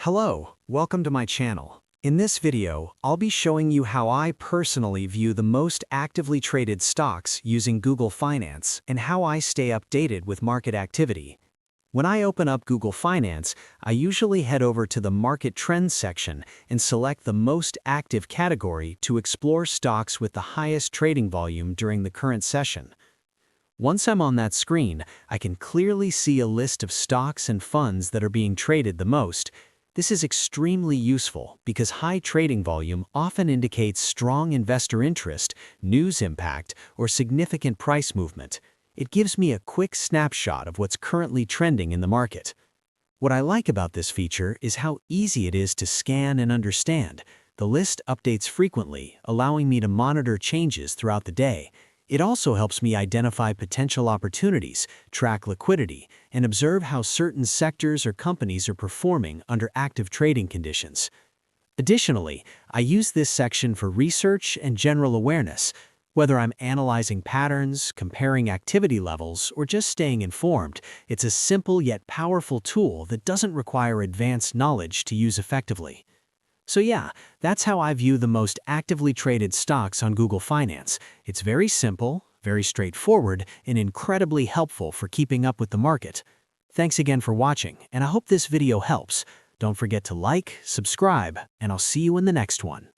Hello, welcome to my channel. In this video, I'll be showing you how I personally view the most actively traded stocks using Google Finance and how I stay updated with market activity. When I open up Google Finance, I usually head over to the Market Trends section and select the most active category to explore stocks with the highest trading volume during the current session. Once I'm on that screen, I can clearly see a list of stocks and funds that are being traded the most. This is extremely useful because high trading volume often indicates strong investor interest, news impact, or significant price movement. It gives me a quick snapshot of what's currently trending in the market. What I like about this feature is how easy it is to scan and understand. The list updates frequently, allowing me to monitor changes throughout the day. It also helps me identify potential opportunities, track liquidity, and observe how certain sectors or companies are performing under active trading conditions. Additionally, I use this section for research and general awareness. Whether I'm analyzing patterns, comparing activity levels, or just staying informed, it's a simple yet powerful tool that doesn't require advanced knowledge to use effectively. So yeah, that's how I view the most actively traded stocks on Google Finance. It's very simple, very straightforward, and incredibly helpful for keeping up with the market. Thanks again for watching, and I hope this video helps. Don't forget to like, subscribe, and I'll see you in the next one.